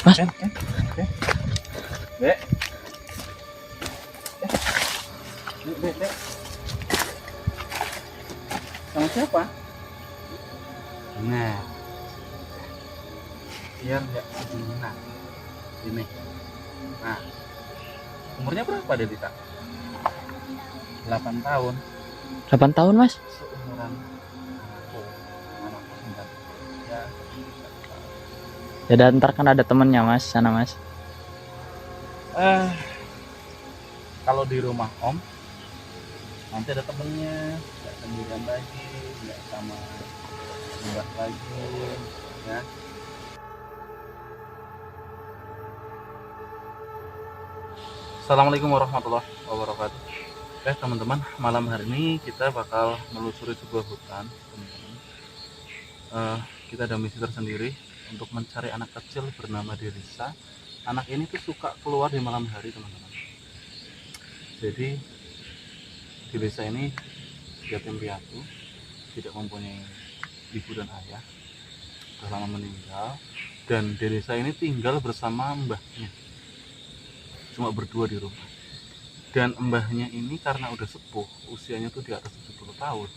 Mas. Dek. Dek. Sama siapa? Nah, biar nggak kedinginan. Ini. Nah, umurnya berapa dia Dita? 8 tahun. 8 tahun, Mas. Seumuran anakku 9. Ya. Ya dan ntar kan ada temennya, Mas, sana, Mas. Kalau di rumah Om nanti ada temennya, nggak sendirian lagi, nggak sama Mbak lagi, ya. Assalamualaikum warahmatullahi wabarakatuh. Teman-teman, malam hari ini kita bakal melusuri sebuah hutan, teman-teman. Kita ada misi tersendiri untuk mencari anak kecil bernama Delisa. Anak ini tuh suka keluar di malam hari, teman-teman. Jadi Delisa ini yatim piatu, tidak mempunyai ibu dan ayah, sudah lama meninggal, dan Delisa ini tinggal bersama mbahnya, cuma berdua di rumah. Dan mbahnya ini karena udah sepuh, usianya tuh di atas 70 tahun.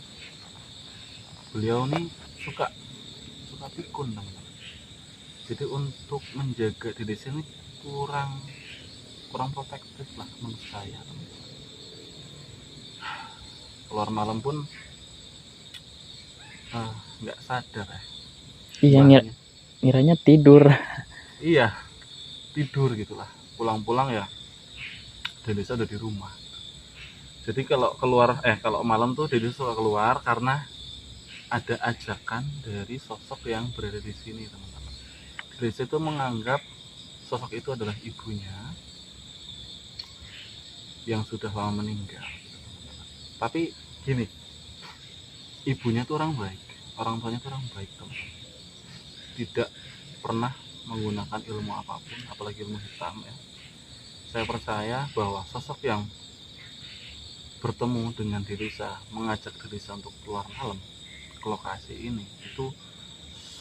Beliau nih suka pikun, teman-teman. Jadi untuk menjaga Delisa ini kurang protektif lah menurut saya, teman-teman. Keluar malam pun nggak sadar ya. Iya, ngiranya tidur. Iya, tidur gitulah. Pulang-pulang ya Delisa udah di rumah. Jadi kalau malam tuh Delisa suka keluar karena ada ajakan dari sosok yang berada di sini, teman-teman. Delisa itu menganggap sosok itu adalah ibunya yang sudah lama meninggal. Tapi gini, ibunya tuh orang baik, orang tuanya tuh orang baik, teman-teman. Tidak pernah menggunakan ilmu apapun, apalagi ilmu hitam ya. Saya percaya bahwa sosok yang bertemu dengan Delisa, mengajak Delisa untuk keluar malam ke lokasi ini, itu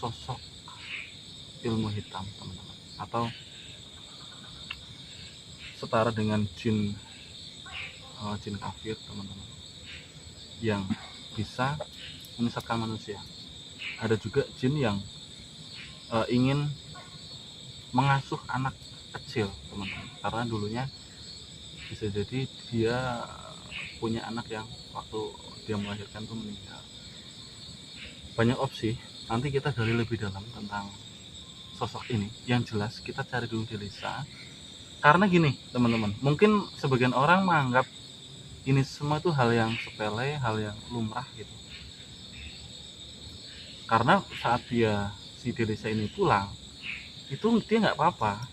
sosok ilmu hitam, teman-teman, atau setara dengan jin kafir, teman-teman, yang bisa menyesatkan manusia. Ada juga jin yang ingin mengasuh anak kecil, teman-teman, karena dulunya bisa jadi dia punya anak yang waktu dia melahirkan tuh meninggal. Banyak opsi, nanti kita gali lebih dalam tentang sosok ini. Yang jelas kita cari dulu Delisa, karena gini, teman-teman, mungkin sebagian orang menganggap ini semua itu hal yang sepele, hal yang lumrah gitu. Karena saat si Delisa ini pulang, itu dia nggak apa-apa,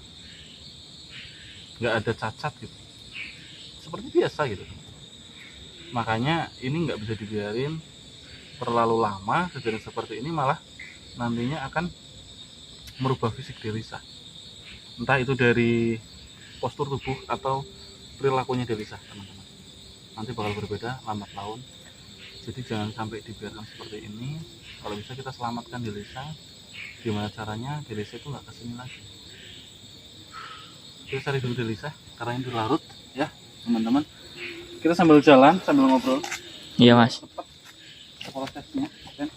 nggak ada cacat gitu, seperti biasa gitu. Makanya ini nggak bisa dibiarin terlalu lama. Kejadian seperti ini malah nantinya akan merubah fisik Delisa, entah itu dari postur tubuh atau perilakunya Delisa, teman-teman. Nanti bakal berbeda lambat laun. Jadi jangan sampai dibiarkan seperti ini. Kalau bisa kita selamatkan Delisa. Gimana caranya Delisa itu nggak kesini lagi. Kita cari dulu Delisa, karena ini larut ya, teman-teman. Kita sambil jalan, sambil ngobrol. Iya, Mas. Cepat prosesnya kan.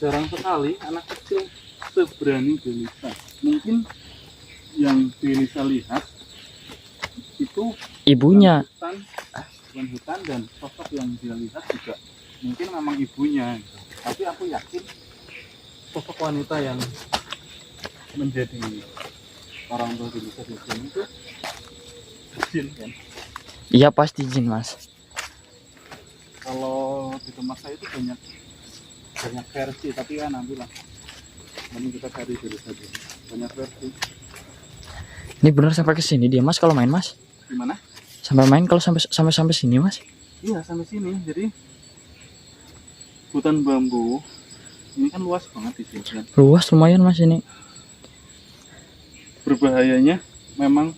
Jarang sekali anak kecil seberani Delisa. Mungkin yang Delisa lihat itu Ibunya. bukan hutan, dan sosok yang dia lihat juga mungkin memang ibunya gitu. Tapi aku yakin sosok wanita yang menjadi orang tua Delisa di sini itu jin kan. Iya, pasti jin, Mas. Kalau di tempat saya itu banyak versi, tapi ya nantilah, nanti kita cari Delisa dulu. Banyak versi. Ini bener sampai ke sini dia, Mas, kalau main, Mas. Gimana? Sampai main kalau sampai sini, Mas. Iya, sampai sini. Jadi hutan bambu ini kan luas banget di sini kan. Luas lumayan, Mas, ini. Berbahayanya memang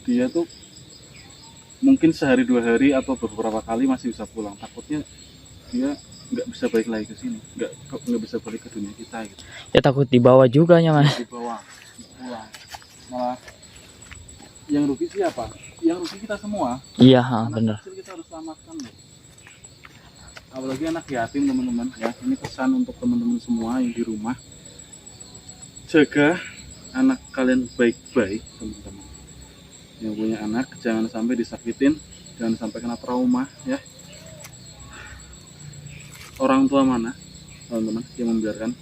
dia tuh mungkin sehari 2 hari atau beberapa kali masih bisa pulang. Takutnya dia nggak bisa balik lagi ke sini, nggak bisa balik ke dunia kita gitu. Ya takut dibawa juga ya mas. Di bawah pulang, malah yang rugi siapa? Yang rugi kita semua. Iya Anak bener. kecil kita harus selamatkan loh. Apalagi anak yatim teman-teman ya. Ini pesan untuk teman-teman semua yang di rumah, jaga anak kalian baik-baik teman-teman. Yang punya anak jangan sampai disakitin, jangan sampai kena trauma ya. Orang tua mana teman-teman yang membiarkan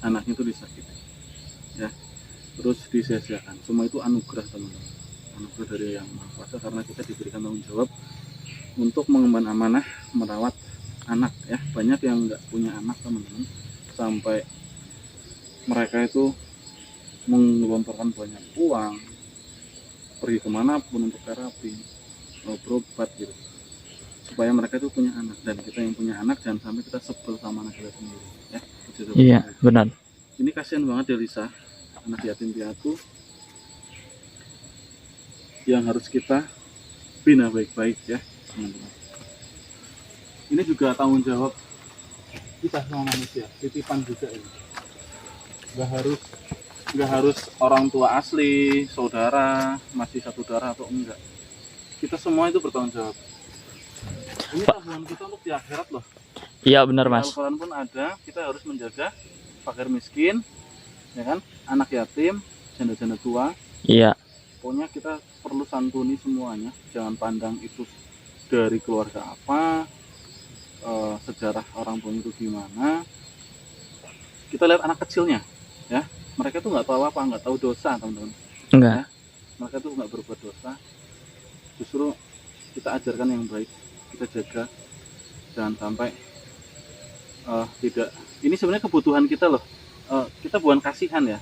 anaknya itu disakiti ya, terus disia-siakan? Semua itu anugerah teman-teman, anugerah dari Yang Maha Kuasa, karena kita diberikan tanggung jawab untuk mengemban amanah merawat anak ya. Banyak yang nggak punya anak teman-teman, sampai mereka itu menggelontorkan banyak uang pergi kemanapun untuk terapi, berobat gitu, supaya mereka itu punya anak. Dan kita yang punya anak jangan sampai kita sebel sama anak kita sendiri ya. Iya benar. Ini kasihan banget ya Lisa, anak yatim piatu yang harus kita bina baik-baik ya teman-teman. Ini juga tanggung jawab kita sama manusia, titipan juga ini. Nggak harus orang tua asli, saudara, masih satu darah atau enggak. Kita semua itu bertanggung jawab. Ini tabungan kita untuk di akhirat loh. Iya benar mas. Al-Quran pun ada, kita harus menjaga fakir miskin, ya kan, anak yatim, janda-janda tua. Iya. Pokoknya kita perlu santuni semuanya. Jangan pandang itu dari keluarga apa, sejarah orang tuanya itu gimana. Kita lihat anak kecilnya, ya. Mereka tuh nggak tahu apa, nggak tahu dosa teman-teman. Enggak. Ya. Mereka tuh nggak berbuat dosa. Justru kita ajarkan yang baik, kita jaga, jangan sampai tidak. Ini sebenarnya kebutuhan kita loh. Kita bukan kasihan ya,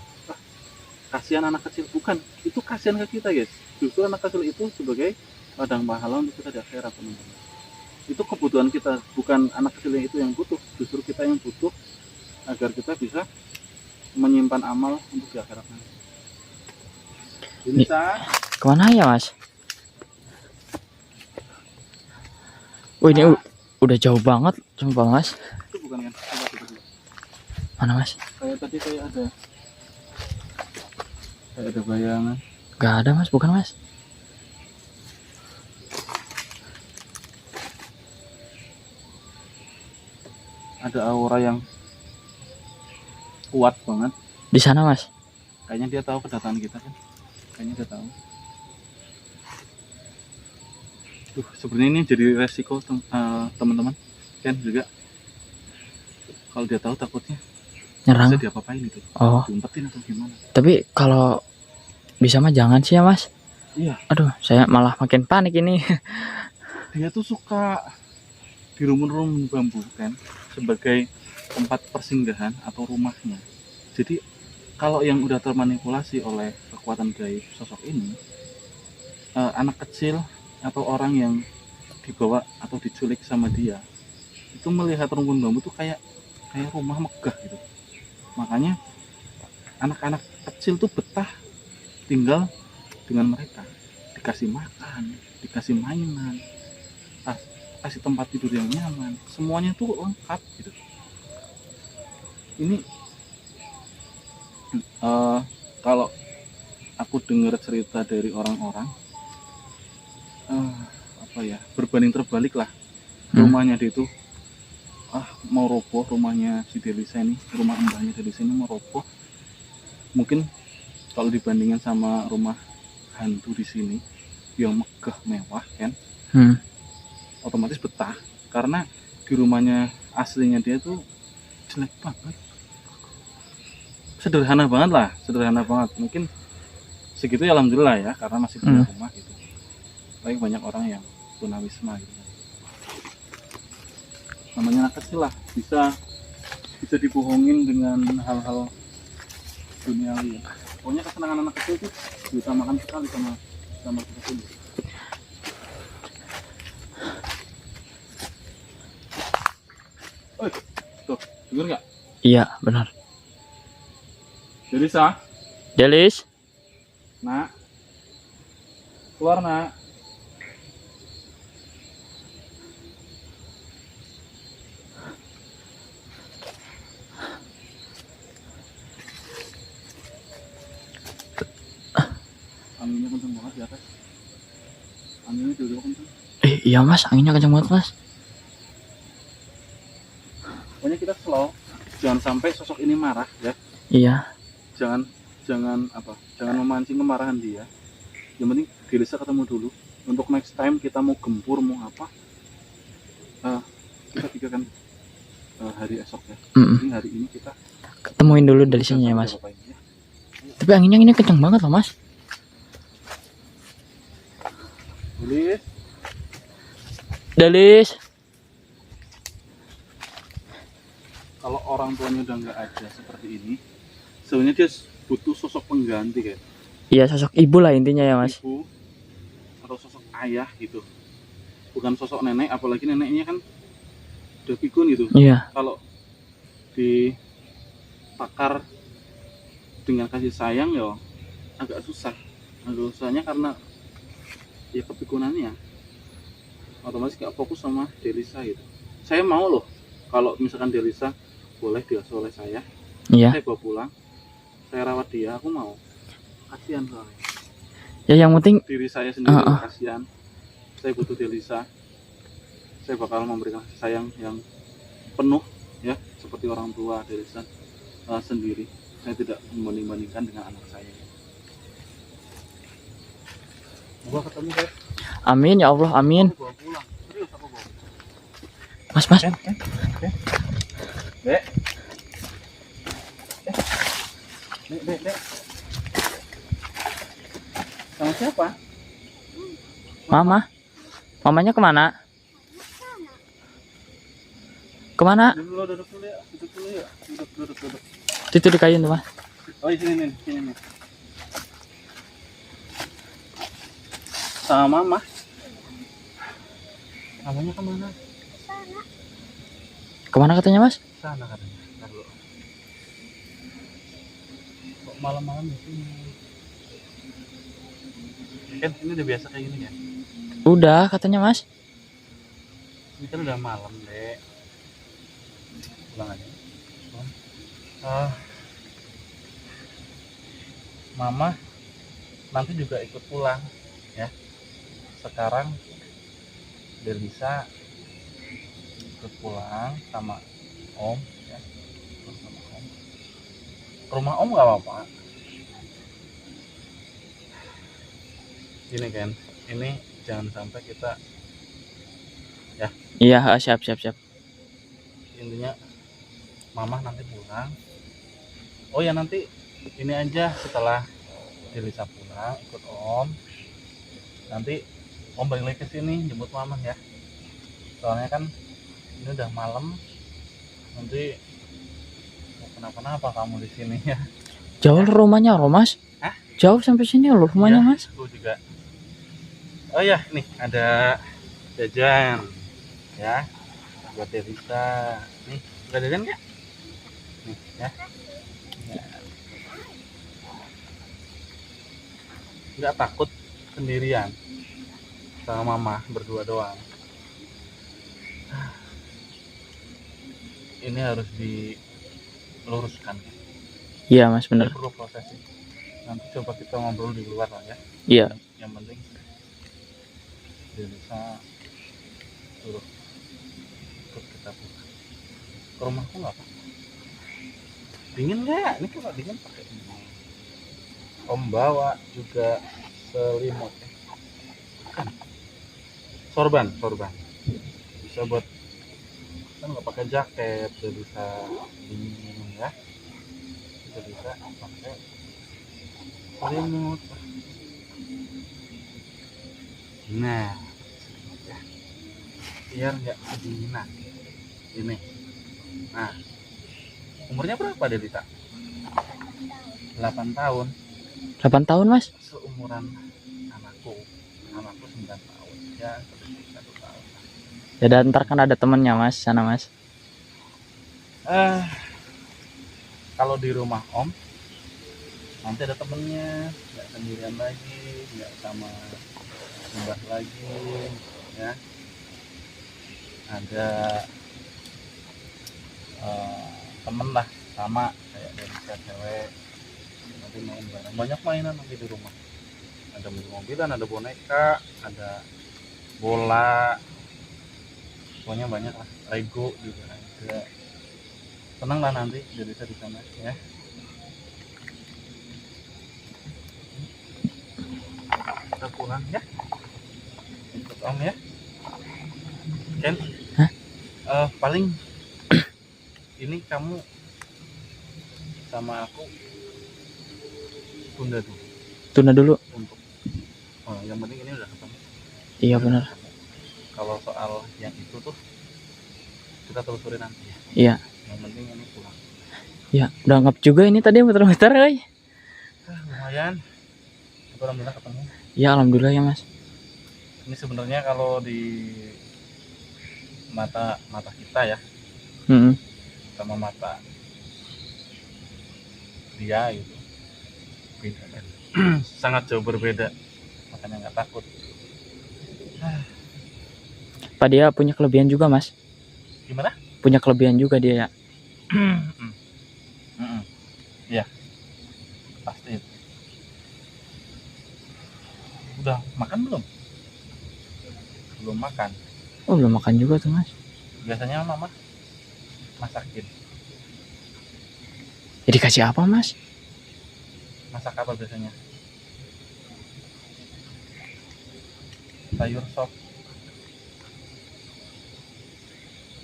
kasihan anak kecil, bukan. Itu kasihan ke kita guys. Justru anak kecil itu sebagai ladang pahala untuk kita di akhirat teman-teman. Itu kebutuhan kita, bukan anak kecil itu yang butuh. Justru kita yang butuh agar kita bisa menyimpan amal untuk di akhirat nanti. Ini Kemana ya mas? Oh ini udah jauh banget, sumpah mas. itu bukan kan? Coba. Mana mas? Kayak tadi kayak ada bayangan. Gak ada mas, bukan mas. Ada aura yang kuat banget. Di sana mas. Kayaknya dia tahu kedatangan kita kan. Kayaknya dia tahu. Sebenarnya ini jadi resiko teman-teman kan juga. Kalau dia tahu takutnya Nyerang. bisa diapa-apain gitu. Oh. Diumpetin atau gimana. Tapi kalau bisa mah jangan sih ya mas. Iya. Aduh, saya malah makin panik ini. Dia tuh suka di rumun-rumun bambu kan, sebagai tempat persinggahan atau rumahnya. Jadi kalau yang udah termanipulasi oleh kekuatan gaib sosok ini, anak kecil atau orang yang dibawa atau diculik sama dia, itu melihat rumpun bambu tuh kayak rumah megah gitu. Makanya anak-anak kecil tuh betah tinggal dengan mereka, dikasih makan, dikasih mainan, kasih tempat tidur yang nyaman, semuanya tuh lengkap gitu. Ini kalau aku dengar cerita dari orang-orang, berbanding terbalik lah. Rumahnya dia itu mau roboh, rumahnya si Delisa ini, rumah mbahnya Delisa ini mau roboh. Mungkin kalau dibandingkan sama rumah hantu di sini yang megah mewah kan, otomatis betah. Karena di rumahnya aslinya dia tuh jelek banget, sederhana banget. Mungkin segitu ya alhamdulillah ya, karena masih punya rumah gitu. Tapi banyak orang yang tunawisma gitu. Namanya anak kecil lah, bisa dibohongin dengan hal-hal duniawi ya. Pokoknya kesenangan anak kecil itu diutamakan sekali sama kita sendiri. Tuh, denger nggak? Iya benar. Delisa, Delis. nak, keluar nak. Anginnya tiba-tiba kencang. Iya mas, anginnya kencang banget mas. Pokoknya kita slow, jangan sampai sosok ini marah ya. Iya. Jangan memancing kemarahan dia. Yang penting Delisa ketemu dulu. Untuk next time kita mau gempur mau apa, kita pikirkan hari esok ya. Jadi hari ini kita ketemuin dulu dari sini ya mas. Ya. Tapi anginnya ini kencang banget loh mas. Delis. Kalau orang tuanya udah nggak ada seperti ini, sebenarnya dia butuh sosok pengganti kayak. Iya, sosok ibu lah intinya ya mas. Ibu atau sosok ayah gitu. Bukan sosok nenek, apalagi neneknya kan udah pikun gitu. Iya. Kalau ditakar dengan kasih sayang ya agak susah. Agak susahnya karena ya kepikunannya otomatis gak fokus sama Delisa gitu. Saya mau loh kalau misalkan Delisa boleh diasuh oleh saya, iya. Saya bawa pulang, saya rawat dia, aku mau. Kasihan soalnya ya, yang penting diri saya sendiri kasihan. Saya butuh Delisa, saya bakal memberikan kasih sayang yang penuh ya, seperti orang tua Delisa sendiri. Saya tidak membanding-bandingkan dengan anak saya. Gua ketemu guys. Amin ya Allah, amin. Aku bawa pulang. Serius aku bawa. Mas. Dek. Sama siapa? Mama. Mamanya kemana? Kemana? Duduk dulu ya. Duduk. Itu di kayu tuh mas. Oh sini nih. Sama mama. Mamanya kemana? Kemana katanya mas? Sana katanya. Ntar dulu. Kok malam-malam di sini? Kan ini udah biasa kayak gini kan? Udah katanya mas. Ini kan udah malam dek. Pulang aja. Mama nanti juga ikut pulang ya. Sekarang Delisa ikut pulang sama Om ya. Sama Om. Rumah Om nggak apa-apa. Gini kan, ini jangan sampai kita ya. Iya, siap. Intinya Mama nanti pulang. Oh ya nanti ini aja setelah Delisa pulang ikut Om. Nanti Om balik lagi ke sini jemput Mama ya. Soalnya kan ini udah malam. Nanti mau kenapa-napa kamu di sini ya. Jauh rumahnya loh mas. Hah? Jauh sampai sini loh rumahnya ya, mas. Aku juga. Oh ya nih ada jajan ya buat Delisa. Nih udah jajan nggak? Nih ya. Nggak takut sendirian sama Mama berdua doang. Ini harus diluruskan. Iya mas, bener. Perlu proses. Nanti coba kita ngobrol di luar lah ya. Iya. Yang penting Delisa suruh ikut kita pulang. Ke rumahku nggak apa? Dingin nggak? Ini kalau dingin pakai ini. Om bawa juga selimut ya. Kan sorban bisa buat kan nggak pakai jaket, bisa dingin ya, bisa pakai selimut. Nah ya, biar nggak kedinginan ini. Nah umurnya berapa Delita? 8 tahun. 8 tahun mas. Seumuran anakku 9 tahun ya, 1 tahun. Ya dan ntar kan ada temennya mas sana mas. Kalau di rumah Om nanti ada temennya, nggak sendirian lagi, nggak sama Mbak lagi ya. Ada temen lah sama kayak dari cewek. Nanti main bareng, banyak mainan nanti di rumah. Ada mobil-mobilan, ada boneka, ada bola, pokoknya banyak lah. Lego juga ada. Senang lah nanti jadi bisa di sana ya. Kita pulang ya, ikut om ya Ken. Hah? Paling ini kamu sama aku tunda dulu dulu. untuk yang penting ini udah ketemu. Iya benar. Kalau soal yang itu tuh kita telusuri nanti ya. Iya. Yang penting ini pulang. Ya, udah ngap juga ini tadi muter-muter, euy. Lumayan. Itu alhamdulillah ketemu. Ya alhamdulillah ya, Mas. Ini sebenarnya kalau di mata kita ya, sama mata dia gitu, beda kan. Sangat jauh berbeda. Makanya nggak takut. Pak dia punya kelebihan juga, Mas. Gimana? Punya kelebihan juga dia ya. Iya, pasti. Udah makan belum? Belum makan. Oh belum makan juga tuh, Mas. Biasanya mama masakin. Jadi kasih apa, Mas? Masak apa biasanya? Sayur sop.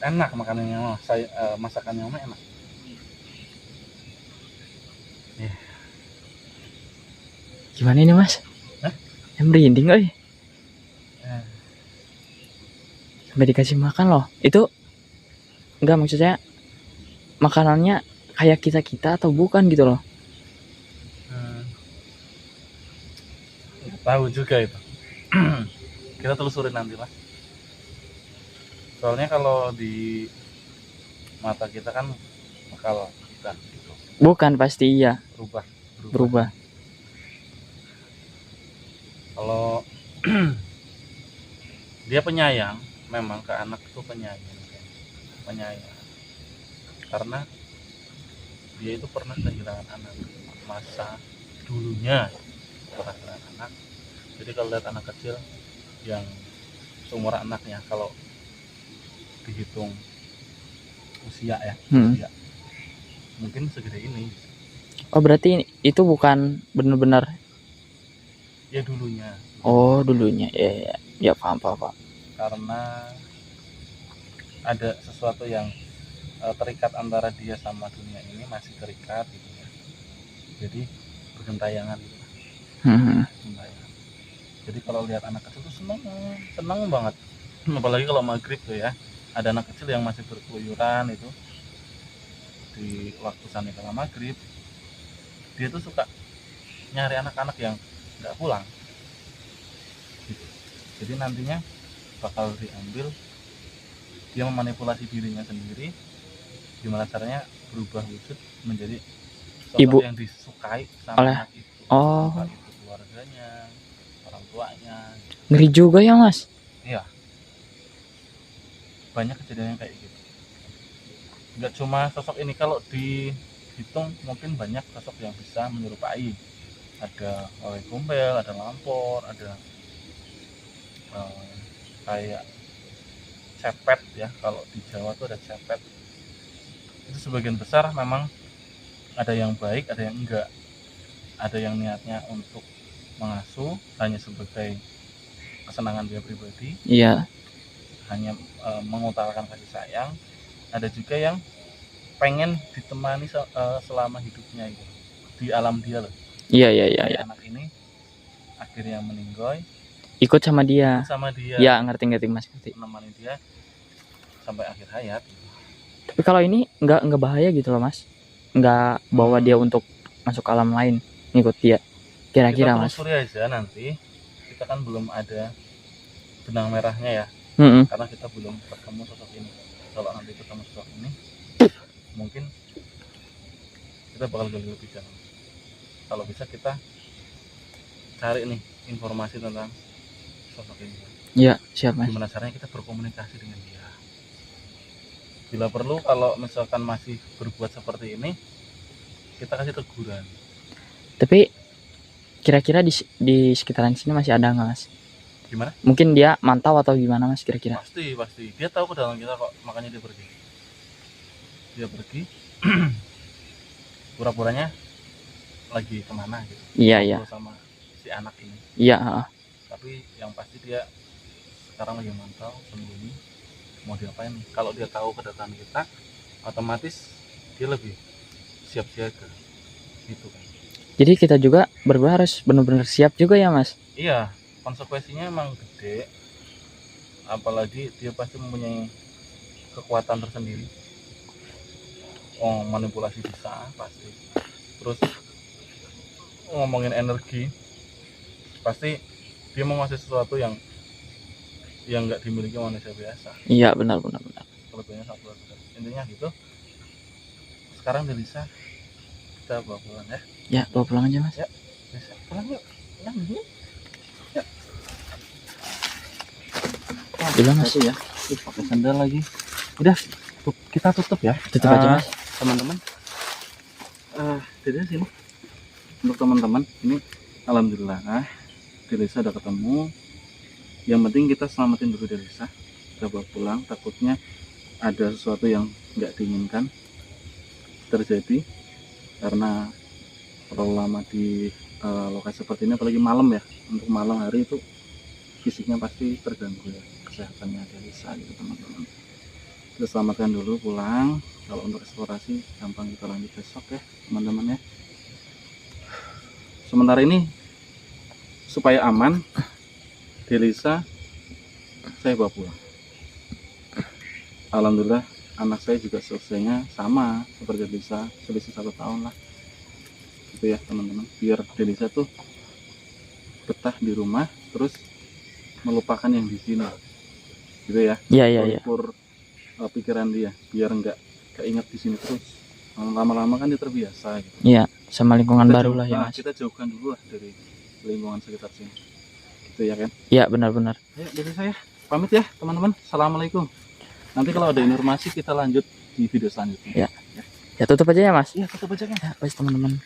Enak makanannya mah. Masakannya mah enak. Gimana ini, Mas? Hah? Yang merinding, euy. Sampai dikasih makan loh. Itu enggak, maksud saya makanannya kayak kita atau bukan gitu loh. Tahu juga itu. Kita telusurin nanti lah. Soalnya kalau di mata kita kan bakal kita gitu. Bukan pasti iya. Berubah. Kalau dia penyayang, memang ke anak itu penyayang. Karena dia itu pernah kehilangan anak masa dulunya, pernah kehilangan anak. Jadi kalau lihat anak kecil yang seumur anaknya, kalau dihitung usia ya, usia, mungkin segede ini. Oh berarti itu bukan benar-benar Ya dulunya. Oh dulunya ya paham. Karena ada sesuatu yang terikat antara dia sama dunia ini, masih terikat gitu ya. Jadi bergentayangan gitu. Jadi kalau lihat anak kecil tuh senang banget. Apalagi kalau maghrib tuh ya, ada anak kecil yang masih berkeluyuran itu di waktu sanikala maghrib. Dia tuh suka nyari anak-anak yang nggak pulang gitu. Jadi nantinya bakal diambil, dia memanipulasi dirinya sendiri, gimana caranya berubah wujud menjadi sosok ibu yang disukai sama oleh anak itu. Oh itu keluarganya, orang tuanya. Ngeri juga ya, Mas. Iya, banyak kejadian kayak gitu. Nggak cuma sosok ini, kalau dihitung mungkin banyak sosok yang bisa menyerupai. Ada oleh gombel, ada lampor, ada kayak cepet ya, kalau di Jawa tuh ada cepet. Itu sebagian besar memang ada yang baik, ada yang enggak. Ada yang niatnya untuk mengasuh hanya sebagai kesenangan dia pribadi, Iya. hanya mengutarakan kasih sayang. Ada juga yang pengen ditemani selama hidupnya itu di alam dia loh. Iya. Anak ini akhirnya meninggoy, Ikut sama dia. Ya ngerti Mas, ngerti. Menemani dia sampai akhir hayat. Tapi kalau ini nggak bahaya gitu loh, Mas. Nggak bawa dia untuk masuk alam lain, ngikut dia. Kira-kira, Mas. Kita telusuri aja nanti. Kita kan belum ada benang merahnya ya. Karena kita belum ketemu sosok ini. Kalau nanti ketemu sosok ini, mungkin kita bakal gali lebih dalam. Kalau bisa kita cari nih informasi tentang sosok ini. Iya, siap, Mas. Gimana caranya kita berkomunikasi dengan dia. Bila perlu, kalau misalkan masih berbuat seperti ini, kita kasih teguran. Tapi kira-kira di sekitaran sini masih ada nggak, Mas? Gimana? Mungkin dia mantau atau gimana Mas kira-kira? Pasti dia tahu kedatangan kita kok, makanya dia pergi pura-puranya lagi kemana gitu, Iya. ngobrol sama si anak ini. Iya, heeh. Tapi yang pasti dia sekarang lagi mantau sembunyi mau diapain. Kalau dia tahu kedatangan kita, otomatis dia lebih siap siaga gitu kan. Jadi kita juga berdua harus benar-benar siap juga ya Mas. Iya, konsekuensinya emang gede, apalagi dia pasti mempunyai kekuatan tersendiri. Oh, manipulasi bisa pasti. Terus ngomongin energi, pasti dia menguasai sesuatu yang nggak dimiliki manusia biasa. Iya, benar. Kelebihannya sangat luar biasa. Intinya gitu. Sekarang Delisa kita bawa pulang ya. Ya, bawa pulang aja Mas. Ya, bisa pulang yuk. Ya. Gila Mas. Ya. Pakai sandal lagi. Udah, kita tutup ya. Tutup aja Mas. Teman-teman. Jadi sini. Untuk teman-teman, ini alhamdulillah Delisa udah ketemu. Yang penting kita selamatin dulu Delisa. Kita bawa pulang. Takutnya ada sesuatu yang nggak diinginkan terjadi karena terlalu lama di lokasi seperti ini, apalagi malam ya. Untuk malam hari itu fisiknya pasti terganggu ya, kesehatannya Delisa gitu teman-teman. Kita selamatkan dulu pulang. Kalau untuk eksplorasi gampang kita lanjut besok ya teman-teman ya. Sementara ini supaya aman, Delisa saya bawa pulang. Alhamdulillah anak saya juga selesainya sama seperti Delisa, selisih 1 tahun lah. Gitu ya teman-teman. Biar Delisa tuh betah di rumah, terus melupakan yang di sini. Gitu ya. Iya. Pur pikiran dia, biar nggak keinget di sini terus. Lama-lama kan dia terbiasa gitu. Iya, sama lingkungan baru lah ya Mas. Kita jauhkan dulu lah dari lingkungan sekitar sini. Gitu ya kan? Iya, benar. Ya, dari saya pamit ya teman-teman. Assalamualaikum. Nanti kalau ada informasi kita lanjut di video selanjutnya. Ya, tutup aja ya Mas. Iya, tutup aja kan. Ya, wes teman-teman.